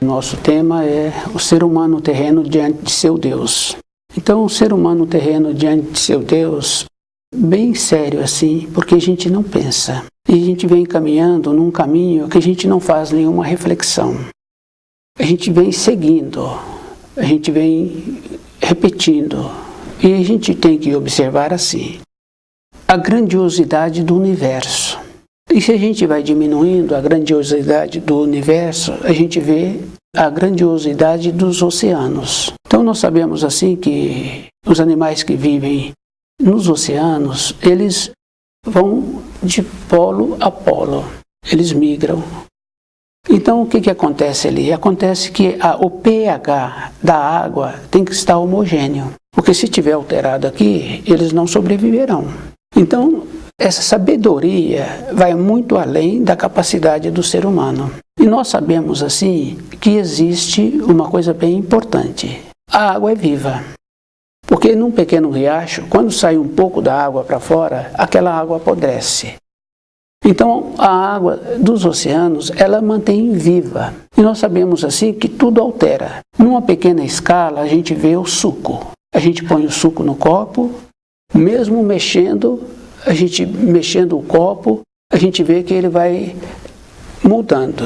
Nosso tema é o ser humano terreno diante de seu Deus. Então, o ser humano terreno diante de seu Deus, bem sério assim, porque a gente não pensa. E a gente vem caminhando num caminho que a gente não faz nenhuma reflexão. A gente vem seguindo, a gente vem repetindo. E a gente tem que observar assim, a grandiosidade do universo. E se a gente vai diminuindo a grandiosidade do universo, a gente vê a grandiosidade dos oceanos. Então nós sabemos assim que os animais que vivem nos oceanos, eles vão de polo a polo, eles migram. Então o que acontece ali? Acontece que o pH da água tem que estar homogêneo, porque se estiver alterado aqui, eles não sobreviverão. Então essa sabedoria vai muito além da capacidade do ser humano. E nós sabemos assim que existe uma coisa bem importante. A água é viva. Porque num pequeno riacho, quando sai um pouco da água para fora, aquela água apodrece. Então a água dos oceanos, ela mantém viva. E nós sabemos assim que tudo altera. Numa pequena escala, a gente vê o suco. A gente põe o suco no copo, mesmo mexendo o copo, a gente vê que ele vai mudando.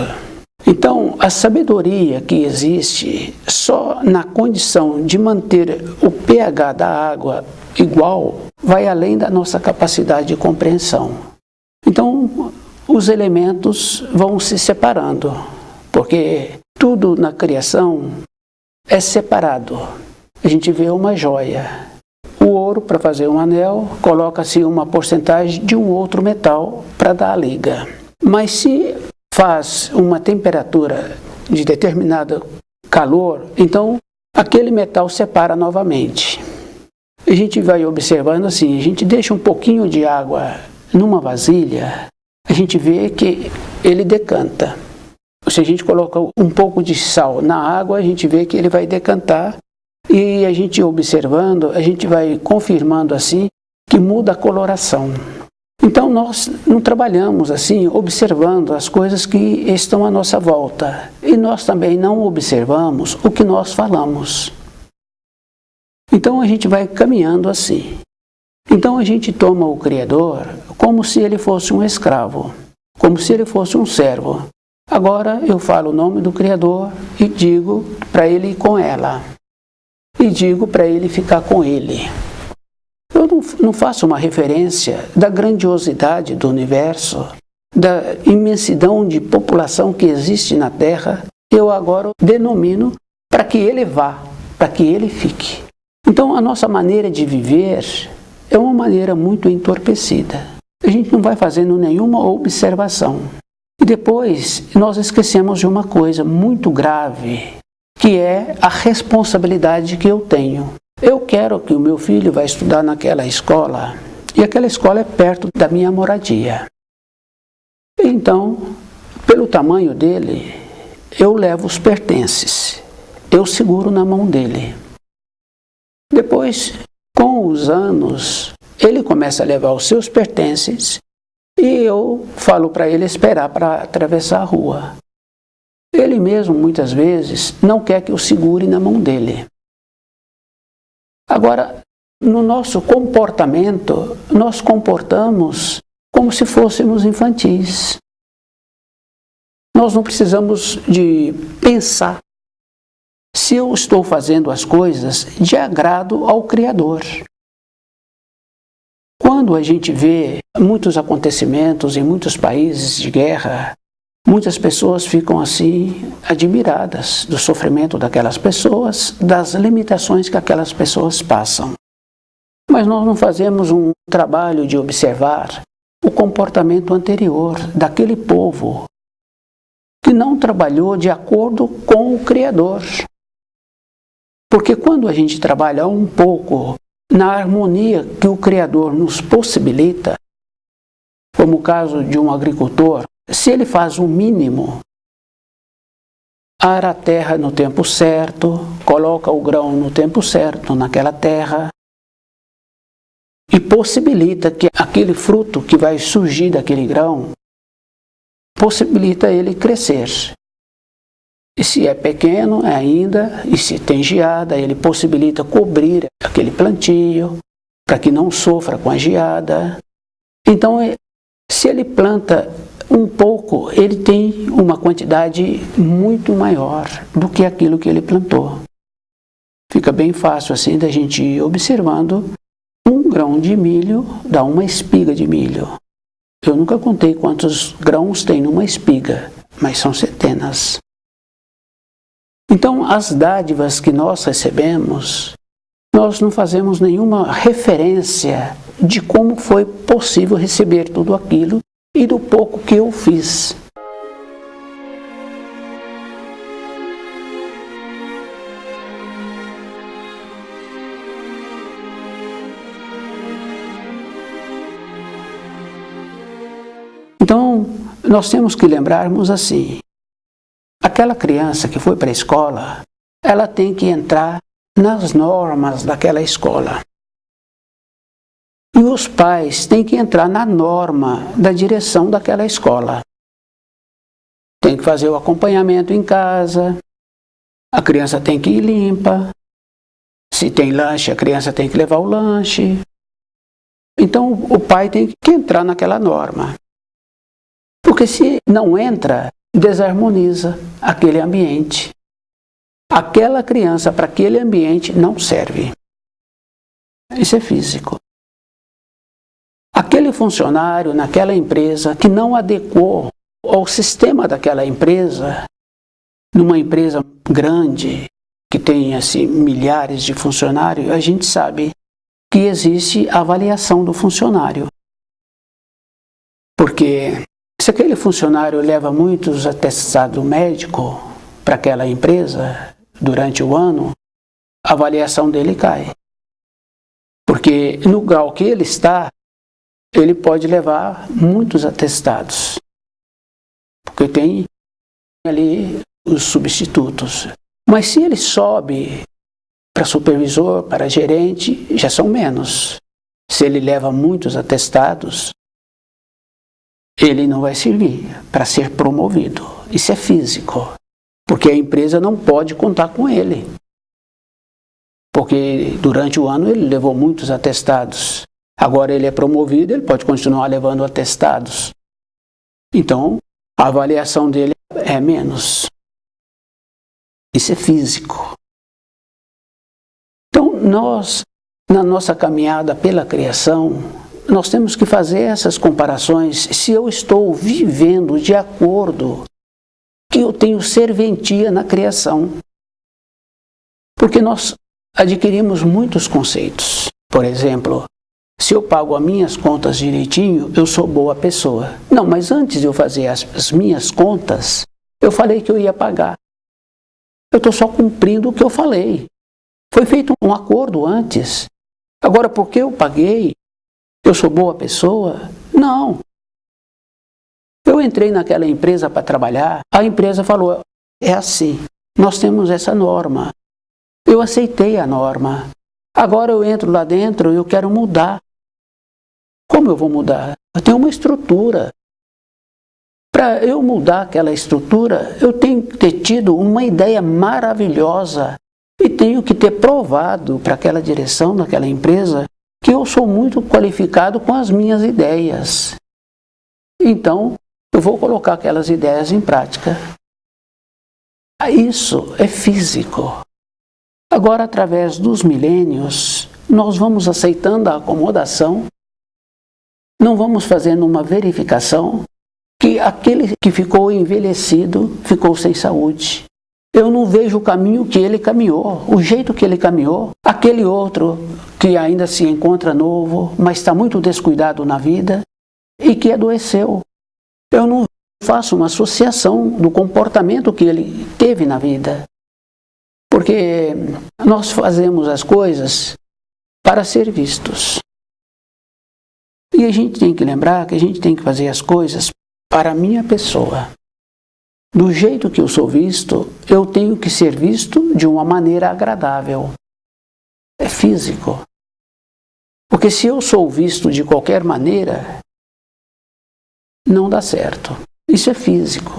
Então, a sabedoria que existe só na condição de manter o pH da água igual, vai além da nossa capacidade de compreensão. Então, os elementos vão se separando, porque tudo na criação é separado. A gente vê uma joia. O ouro, para fazer um anel, coloca-se uma porcentagem de um outro metal para dar a liga. Mas se faz uma temperatura de determinado calor, então aquele metal separa novamente. A gente vai observando assim, a gente deixa um pouquinho de água numa vasilha, a gente vê que ele decanta. Se a gente coloca um pouco de sal na água, a gente vê que ele vai decantar. E a gente observando, a gente vai confirmando assim que muda a coloração. Então nós não trabalhamos assim observando as coisas que estão à nossa volta. E nós também não observamos o que nós falamos. Então a gente vai caminhando assim. Então a gente toma o Criador como se ele fosse um escravo, como se ele fosse um servo. Agora eu falo o nome do Criador e digo para ele ir com ela. E digo para ele ficar com ele. Eu não faço uma referência da grandiosidade do universo, da imensidão de população que existe na Terra, eu agora denomino para que ele vá, para que ele fique. Então a nossa maneira de viver é uma maneira muito entorpecida. A gente não vai fazendo nenhuma observação. E depois nós esquecemos de uma coisa muito grave, que é a responsabilidade que eu tenho. Eu quero que o meu filho vá estudar naquela escola, e aquela escola é perto da minha moradia. Então, pelo tamanho dele, eu levo os pertences, eu seguro na mão dele. Depois, com os anos, ele começa a levar os seus pertences, e eu falo para ele esperar para atravessar a rua. Ele mesmo, muitas vezes, não quer que eu segure na mão dele. Agora, no nosso comportamento, nós comportamos como se fôssemos infantis. Nós não precisamos de pensar se eu estou fazendo as coisas de agrado ao Criador. Quando a gente vê muitos acontecimentos em muitos países de guerra, muitas pessoas ficam assim admiradas do sofrimento daquelas pessoas, das limitações que aquelas pessoas passam. Mas nós não fazemos um trabalho de observar o comportamento anterior daquele povo que não trabalhou de acordo com o Criador. Porque quando a gente trabalha um pouco na harmonia que o Criador nos possibilita, como o caso de um agricultor, se ele faz o mínimo, ara a terra no tempo certo, coloca o grão no tempo certo naquela terra e possibilita que aquele fruto que vai surgir daquele grão, possibilita ele crescer. E se é pequeno ainda, e se tem geada, ele possibilita cobrir aquele plantio para que não sofra com a geada. Então, se ele planta um pouco, ele tem uma quantidade muito maior do que aquilo que ele plantou. Fica bem fácil assim da gente ir observando. Um grão de milho dá uma espiga de milho. Eu nunca contei quantos grãos tem numa espiga, mas são centenas. Então, as dádivas que nós recebemos, nós não fazemos nenhuma referência de como foi possível receber tudo aquilo e do pouco que eu fiz. Então, nós temos que lembrarmos assim, aquela criança que foi para a escola, ela tem que entrar nas normas daquela escola. E os pais têm que entrar na norma da direção daquela escola. Tem que fazer o acompanhamento em casa, a criança tem que ir limpa, se tem lanche, a criança tem que levar o lanche. Então, o pai tem que entrar naquela norma. Porque se não entra, desarmoniza aquele ambiente. Aquela criança para aquele ambiente não serve. Isso é físico. Aquele funcionário naquela empresa que não adequou ao sistema daquela empresa, numa empresa grande, que tem assim, milhares de funcionários, a gente sabe que existe avaliação do funcionário. Porque se aquele funcionário leva muitos atestados médicos para aquela empresa durante o ano, a avaliação dele cai. Porque no grau que ele está, ele pode levar muitos atestados. Porque tem ali os substitutos. Mas se ele sobe para supervisor, para gerente, já são menos. Se ele leva muitos atestados, ele não vai servir para ser promovido. Isso é físico. Porque a empresa não pode contar com ele. Porque durante o ano ele levou muitos atestados. Agora ele é promovido, ele pode continuar levando atestados. Então, a avaliação dele é menos. Isso é físico. Então, nós, na nossa caminhada pela criação, nós temos que fazer essas comparações se eu estou vivendo de acordo que eu tenho serventia na criação. Porque nós adquirimos muitos conceitos. Por exemplo, se eu pago as minhas contas direitinho, eu sou boa pessoa. Não, mas antes de eu fazer as minhas contas, eu falei que eu ia pagar. Eu estou só cumprindo o que eu falei. Foi feito um acordo antes. Agora, porque eu paguei, eu sou boa pessoa? Não. Eu entrei naquela empresa para trabalhar, a empresa falou, é assim, nós temos essa norma. Eu aceitei a norma. Agora eu entro lá dentro e eu quero mudar. Como eu vou mudar? Eu tenho uma estrutura. Para eu mudar aquela estrutura, eu tenho que ter tido uma ideia maravilhosa e tenho que ter provado para aquela direção daquela empresa que eu sou muito qualificado com as minhas ideias. Então, eu vou colocar aquelas ideias em prática. Isso é físico. Agora, através dos milênios, nós vamos aceitando a acomodação, não vamos fazendo uma verificação que aquele que ficou envelhecido ficou sem saúde. Eu não vejo o caminho que ele caminhou, o jeito que ele caminhou. Aquele outro que ainda se encontra novo, mas está muito descuidado na vida e que adoeceu. Eu não faço uma associação do comportamento que ele teve na vida. Porque nós fazemos as coisas para ser vistos. E a gente tem que lembrar que a gente tem que fazer as coisas para a minha pessoa. Do jeito que eu sou visto, eu tenho que ser visto de uma maneira agradável. É físico. Porque se eu sou visto de qualquer maneira, não dá certo. Isso é físico.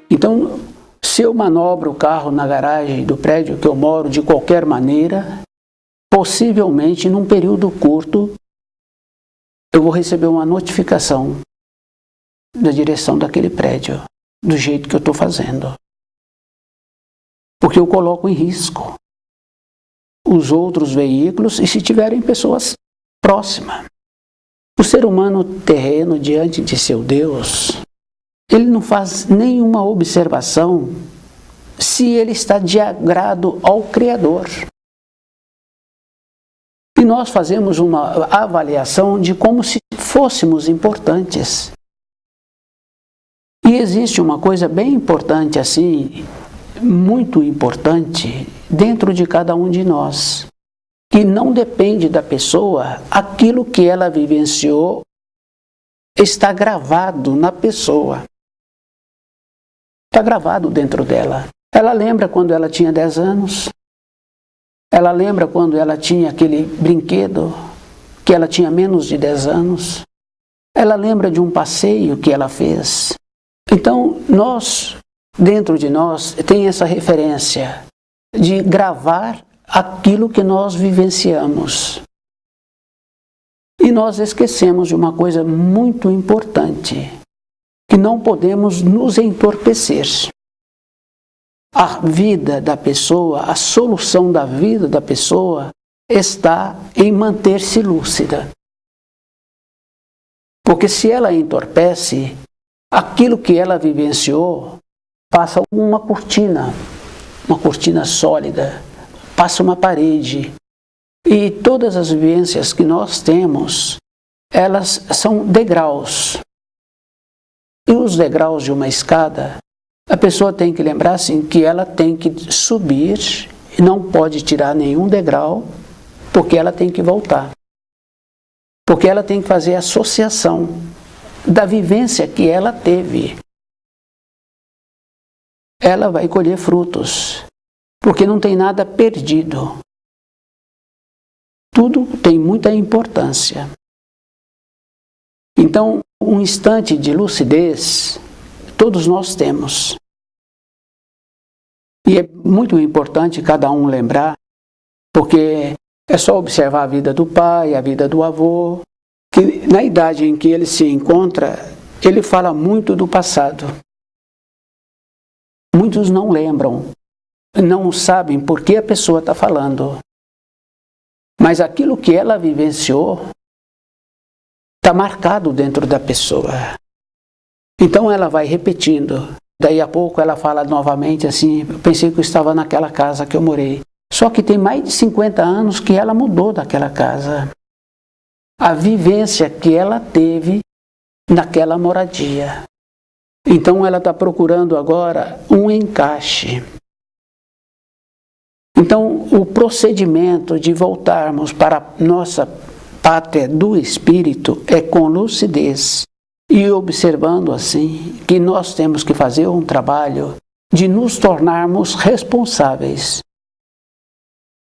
Então, se eu manobro o carro na garagem do prédio que eu moro de qualquer maneira, possivelmente num período curto, eu vou receber uma notificação da direção daquele prédio, do jeito que eu estou fazendo. Porque eu coloco em risco os outros veículos e se tiverem pessoas próximas. O ser humano terreno diante de seu Deus, ele não faz nenhuma observação se ele está de agrado ao Criador. E nós fazemos uma avaliação de como se fôssemos importantes. E existe uma coisa bem importante assim, muito importante, dentro de cada um de nós, que não depende da pessoa, aquilo que ela vivenciou está gravado na pessoa. Está gravado dentro dela. Ela lembra quando ela tinha 10 anos. Ela lembra quando ela tinha aquele brinquedo, que ela tinha menos de 10 anos. Ela lembra de um passeio que ela fez. Então, dentro de nós, tem essa referência de gravar aquilo que nós vivenciamos. E nós esquecemos de uma coisa muito importante, que não podemos nos entorpecer. A vida da pessoa, a solução da vida da pessoa está em manter-se lúcida. Porque se ela entorpece, aquilo que ela vivenciou passa uma cortina sólida, passa uma parede. E todas as vivências que nós temos, elas são degraus. E os degraus de uma escada, a pessoa tem que lembrar assim, que ela tem que subir e não pode tirar nenhum degrau, porque ela tem que voltar. Porque ela tem que fazer a associação da vivência que ela teve. Ela vai colher frutos, porque não tem nada perdido. Tudo tem muita importância. Então, um instante de lucidez, todos nós temos. E é muito importante cada um lembrar, porque é só observar a vida do pai, a vida do avô, que na idade em que ele se encontra, ele fala muito do passado. Muitos não lembram, não sabem por que a pessoa está falando. Mas aquilo que ela vivenciou está marcado dentro da pessoa. Então ela vai repetindo. Daí a pouco ela fala novamente assim, eu pensei que eu estava naquela casa que eu morei. Só que tem mais de 50 anos que ela mudou daquela casa. A vivência que ela teve naquela moradia. Então ela está procurando agora um encaixe. Então o procedimento de voltarmos para a nossa pátria do Espírito é com lucidez. E observando assim que nós temos que fazer um trabalho de nos tornarmos responsáveis.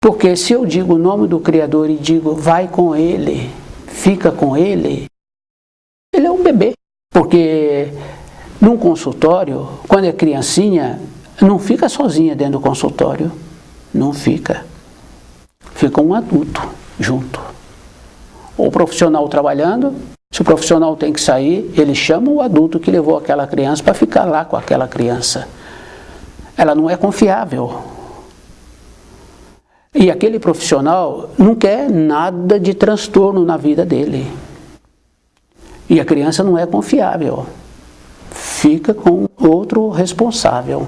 Porque se eu digo o nome do Criador e digo vai com Ele, fica com Ele, ele é um bebê. Porque num consultório, quando é criancinha, não fica sozinha dentro do consultório. Não fica. Fica um adulto junto. O profissional trabalhando, se o profissional tem que sair, ele chama o adulto que levou aquela criança para ficar lá com aquela criança. Ela não é confiável. E aquele profissional não quer nada de transtorno na vida dele. E a criança não é confiável. Fica com outro responsável.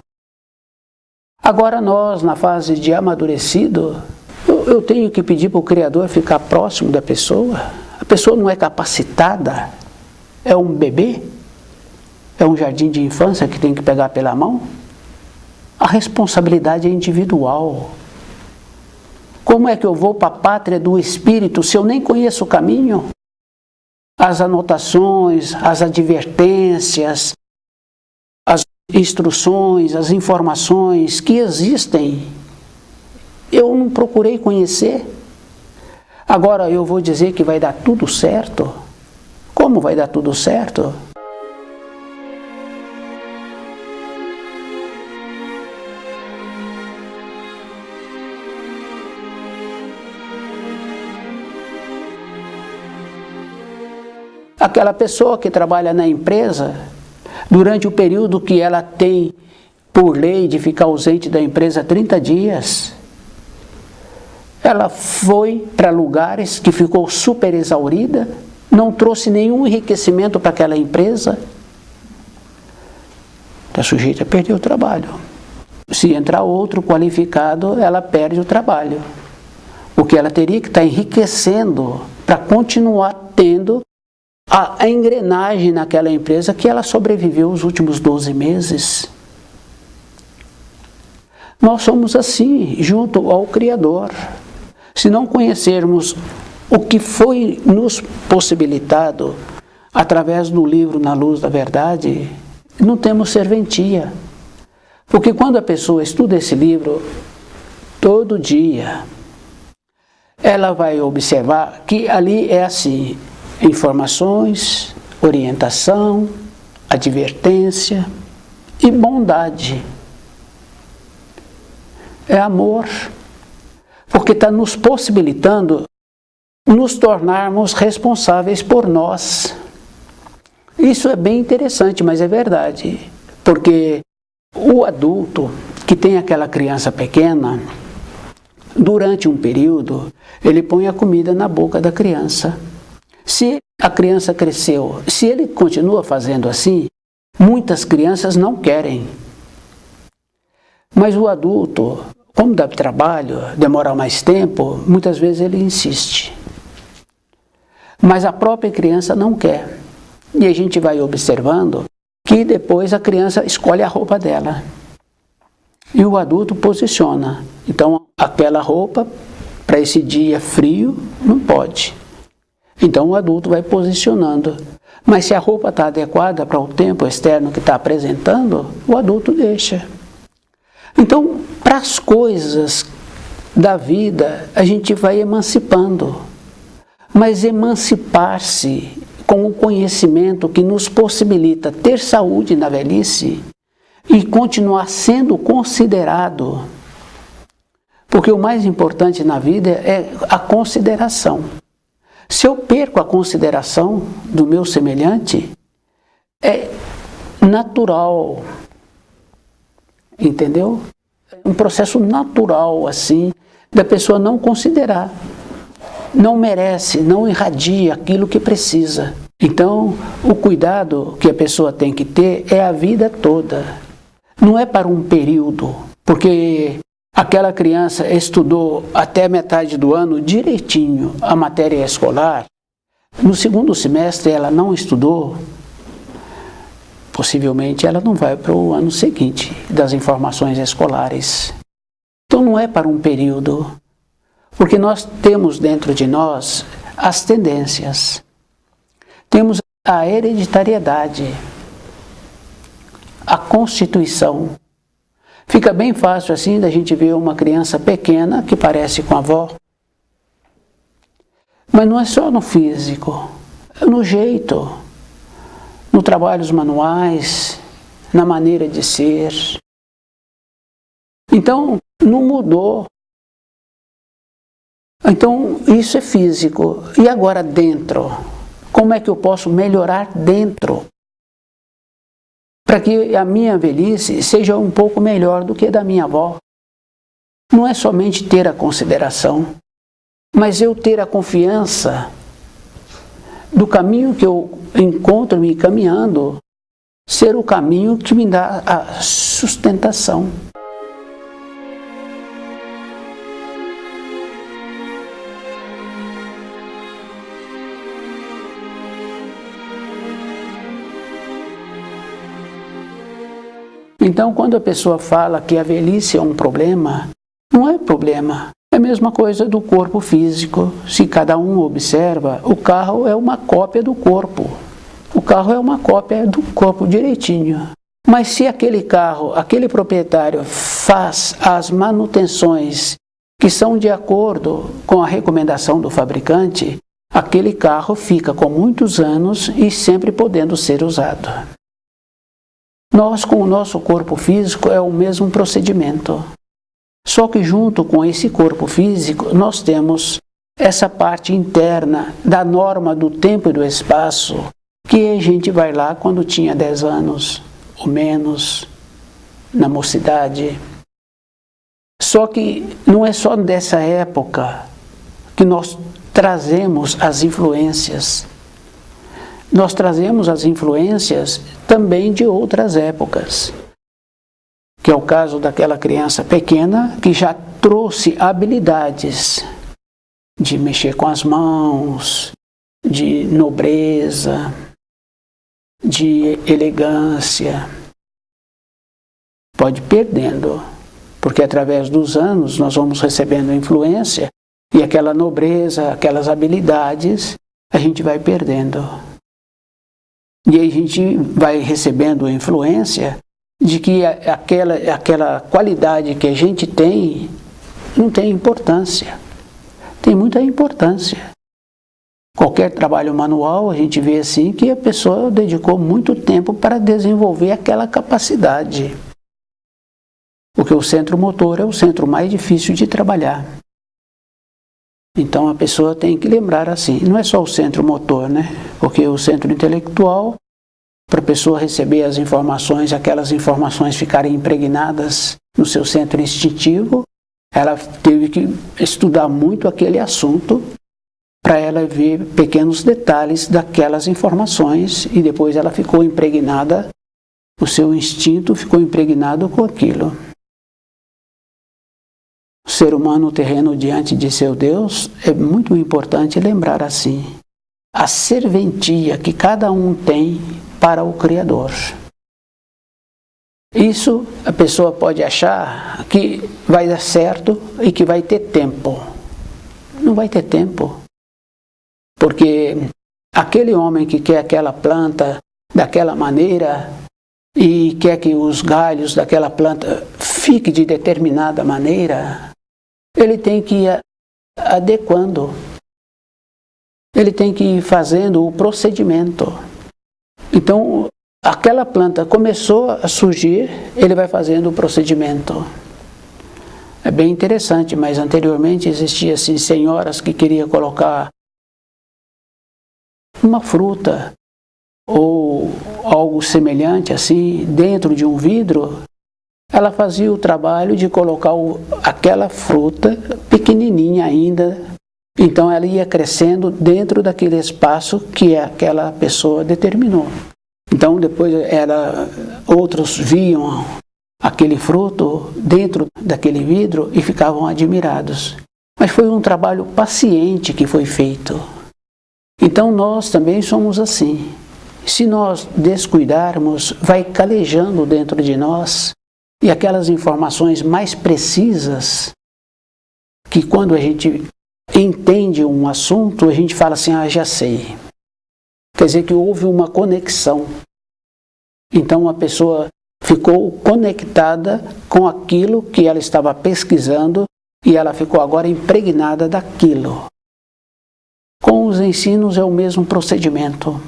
Agora nós, na fase de amadurecido, eu tenho que pedir para o Criador ficar próximo da pessoa. A pessoa não é capacitada, é um bebê. é um jardim de infância que tem que pegar pela mão? A responsabilidade é individual. Como é que eu vou para a pátria do Espírito se eu nem conheço o caminho? As anotações, as advertências, as instruções, as informações que existem, eu não procurei conhecer. Agora eu vou dizer que vai dar tudo certo? Como vai dar tudo certo? Aquela pessoa que trabalha na empresa, durante o período que ela tem por lei de ficar ausente da empresa 30 dias, ela foi para lugares que ficou super exaurida, não trouxe nenhum enriquecimento para aquela empresa, está sujeita a perder o trabalho. Se entrar outro qualificado, ela perde o trabalho, porque ela teria que estar enriquecendo para continuar tendo a engrenagem naquela empresa que ela sobreviveu os últimos 12 meses. Nós somos assim, junto ao Criador. Se não conhecermos o que foi nos possibilitado através do livro Na Luz da Verdade, não temos serventia. Porque quando a pessoa estuda esse livro todo dia, ela vai observar que ali é assim: informações, orientação, advertência e bondade. É amor, porque está nos possibilitando nos tornarmos responsáveis por nós. Isso é bem interessante, mas é verdade, porque o adulto que tem aquela criança pequena, durante um período, ele põe a comida na boca da criança. Se a criança cresceu, se ele continua fazendo assim, muitas crianças não querem. Mas o adulto, como dá trabalho, demora mais tempo, muitas vezes ele insiste. Mas a própria criança não quer. E a gente vai observando que depois a criança escolhe a roupa dela. E o adulto posiciona. Então, aquela roupa, para esse dia frio, não pode. Então o adulto vai posicionando. Mas se a roupa está adequada para o tempo externo que está apresentando, o adulto deixa. Então, para as coisas da vida, a gente vai emancipando. Mas emancipar-se com o conhecimento que nos possibilita ter saúde na velhice e continuar sendo considerado. Porque o mais importante na vida é a consideração. Se eu perco a consideração do meu semelhante, é natural, entendeu? É um processo natural, assim, da pessoa não considerar. Não merece, não irradia aquilo que precisa. Então, o cuidado que a pessoa tem que ter é a vida toda. Não é para um período, porque aquela criança estudou até metade do ano direitinho a matéria escolar. No segundo semestre ela não estudou. Possivelmente ela não vai para o ano seguinte das informações escolares. Então não é para um período, porque nós temos dentro de nós as tendências. Temos a hereditariedade, a constituição. Fica bem fácil assim da gente ver uma criança pequena que parece com a avó. Mas não é só no físico, é no jeito, no trabalhos manuais, na maneira de ser. Então, não mudou. Então, isso é físico. E agora dentro? Como é que eu posso melhorar dentro? Para que a minha velhice seja um pouco melhor do que a da minha avó. Não é somente ter a consideração, mas eu ter a confiança do caminho que eu encontro me caminhando, ser o caminho que me dá a sustentação. Então, quando a pessoa fala que a velhice é um problema, não é problema. É a mesma coisa do corpo físico. Se cada um observa, o carro é uma cópia do corpo. O carro é uma cópia do corpo direitinho. Mas se aquele carro, aquele proprietário faz as manutenções que são de acordo com a recomendação do fabricante, aquele carro fica com muitos anos e sempre podendo ser usado. Nós, com o nosso corpo físico, é o mesmo procedimento. Só que junto com esse corpo físico, nós temos essa parte interna da norma do tempo e do espaço, que a gente vai lá quando tinha 10 anos ou menos, na mocidade. Só que não é só dessa época que nós trazemos as influências. Nós trazemos as influências também de outras épocas, que é o caso daquela criança pequena que já trouxe habilidades de mexer com as mãos, de nobreza, de elegância. Pode ir perdendo, porque através dos anos nós vamos recebendo influência e aquela nobreza, aquelas habilidades, a gente vai perdendo. E aí a gente vai recebendo influência de que aquela qualidade que a gente tem não tem importância. Tem muita importância. Qualquer trabalho manual, a gente vê assim que a pessoa dedicou muito tempo para desenvolver aquela capacidade. Porque o centro motor é o centro mais difícil de trabalhar. Então a pessoa tem que lembrar assim, não é só o centro motor, né? Porque o centro intelectual, para a pessoa receber as informações, aquelas informações ficarem impregnadas no seu centro instintivo, ela teve que estudar muito aquele assunto para ela ver pequenos detalhes daquelas informações e depois ela ficou impregnada, o seu instinto ficou impregnado com aquilo. O ser humano terreno diante de seu Deus, é muito importante lembrar assim, a serventia que cada um tem para o Criador. Isso a pessoa pode achar que vai dar certo e que vai ter tempo. Não vai ter tempo. Porque aquele homem que quer aquela planta daquela maneira e quer que os galhos daquela planta fiquem de determinada maneira, ele tem que ir adequando. Ele tem que ir fazendo o procedimento. Então, aquela planta começou a surgir, ele vai fazendo o procedimento. É bem interessante, mas anteriormente existia assim, senhoras que queriam colocar uma fruta ou algo semelhante assim dentro de um vidro. Ela fazia o trabalho de colocar aquela fruta pequenininha ainda. Então ela ia crescendo dentro daquele espaço que aquela pessoa determinou. Então depois outros viam aquele fruto dentro daquele vidro e ficavam admirados. Mas foi um trabalho paciente que foi feito. Então nós também somos assim. Se nós descuidarmos, vai calejando dentro de nós e aquelas informações mais precisas que quando a gente entende um assunto, a gente fala assim, já sei. Quer dizer que houve uma conexão. Então a pessoa ficou conectada com aquilo que ela estava pesquisando e ela ficou agora impregnada daquilo. Com os ensinos é o mesmo procedimento.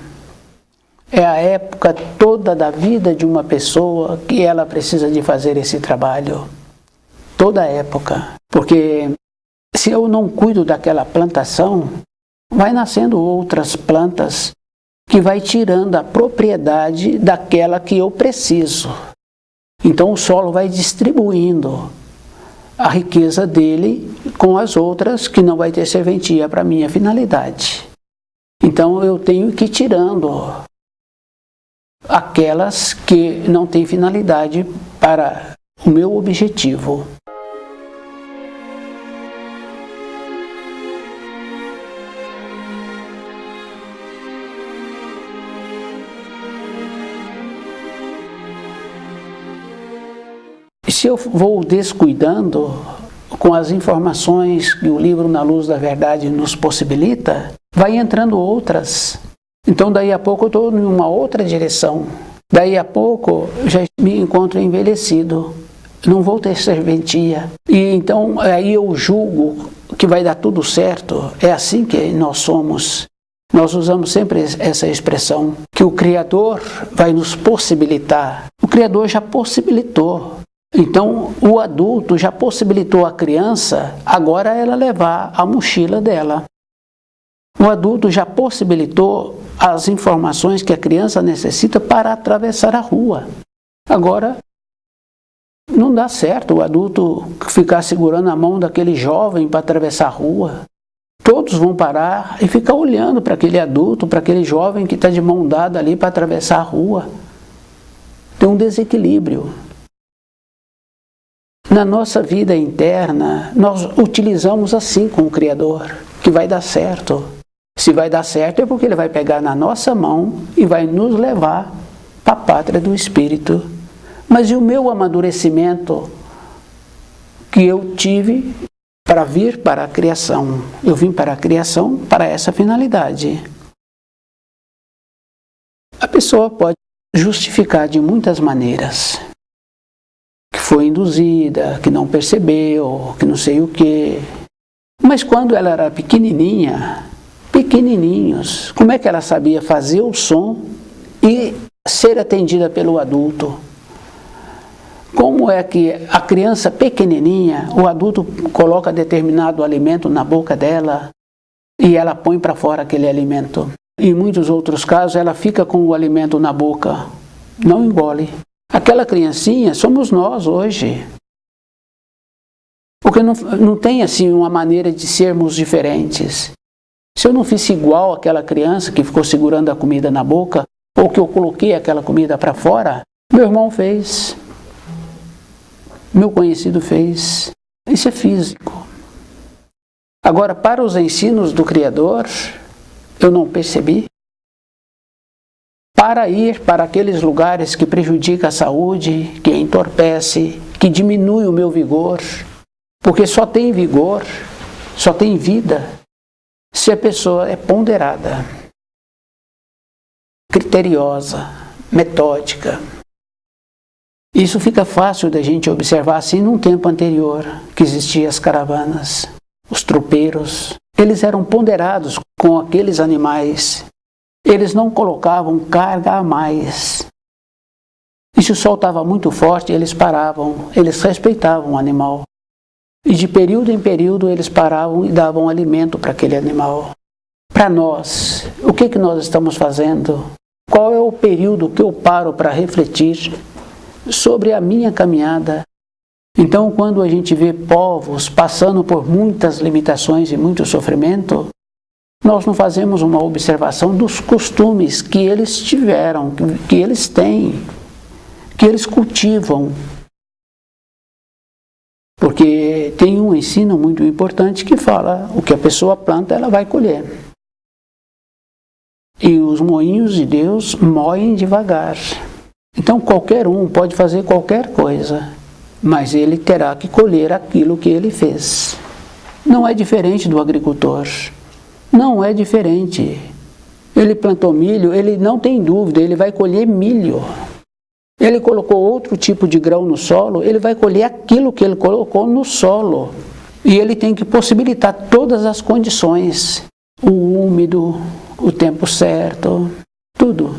É a época toda da vida de uma pessoa que ela precisa de fazer esse trabalho. Toda a época. Porque se eu não cuido daquela plantação, vai nascendo outras plantas que vai tirando a propriedade daquela que eu preciso. Então o solo vai distribuindo a riqueza dele com as outras que não vai ter serventia para a minha finalidade. Então eu tenho que ir tirando aquelas que não têm finalidade para o meu objetivo. se eu vou descuidando com as informações que o livro Na Luz da Verdade nos possibilita, vai entrando outras. Então daí a pouco eu estou em uma outra direção. Daí a pouco eu já me encontro envelhecido. Não vou ter serventia. E então aí eu julgo que vai dar tudo certo. É assim que nós somos. Nós usamos sempre essa expressão, que o Criador vai nos possibilitar. O Criador já possibilitou. Então, o adulto já possibilitou a criança, agora ela levar a mochila dela. O adulto já possibilitou as informações que a criança necessita para atravessar a rua. Agora, não dá certo o adulto ficar segurando a mão daquele jovem para atravessar a rua. Todos vão parar e ficar olhando para aquele adulto, para aquele jovem que está de mão dada ali para atravessar a rua. Tem um desequilíbrio. Na nossa vida interna, nós utilizamos assim com o Criador, que vai dar certo. Se vai dar certo é porque Ele vai pegar na nossa mão e vai nos levar para a pátria do Espírito. Mas e o meu amadurecimento que eu tive para vir para a criação? Eu vim para a criação para essa finalidade. A pessoa pode justificar de muitas maneiras. Que foi induzida, que não percebeu, que não sei o quê. Mas quando ela era pequenininhos, como é que ela sabia fazer o som e ser atendida pelo adulto? Como é que a criança pequenininha, o adulto coloca determinado alimento na boca dela e ela põe para fora aquele alimento? Em muitos outros casos, ela fica com o alimento na boca, não engole. Aquela criancinha somos nós hoje. Porque não tem assim uma maneira de sermos diferentes. Se eu não fiz igual àquela criança que ficou segurando a comida na boca, ou que eu coloquei aquela comida para fora, meu irmão fez. Meu conhecido fez. Isso é físico. Agora, para os ensinos do Criador, eu não percebi. Para ir para aqueles lugares que prejudicam a saúde, que entorpece, que diminui o meu vigor, porque só tem vigor, só tem vida, se a pessoa é ponderada, criteriosa, metódica. Isso fica fácil da gente observar assim num tempo anterior, que existiam as caravanas, os tropeiros. Eles eram ponderados com aqueles animais. Eles não colocavam carga a mais. E se o sol estava muito forte, eles paravam, eles respeitavam o animal. E de período em período eles paravam e davam alimento para aquele animal. Para nós, o que nós estamos fazendo? Qual é o período que eu paro para refletir sobre a minha caminhada? Então, quando a gente vê povos passando por muitas limitações e muito sofrimento, nós não fazemos uma observação dos costumes que eles tiveram, que eles têm, que eles cultivam. Porque tem um ensino muito importante que fala: o que a pessoa planta, ela vai colher. E os moinhos de Deus moem devagar. Então qualquer um pode fazer qualquer coisa, mas ele terá que colher aquilo que ele fez. Não é diferente do agricultor. Não é diferente. Ele plantou milho, ele não tem dúvida, ele vai colher milho. Ele colocou outro tipo de grão no solo, ele vai colher aquilo que ele colocou no solo. E ele tem que possibilitar todas as condições. O úmido, o tempo certo, tudo.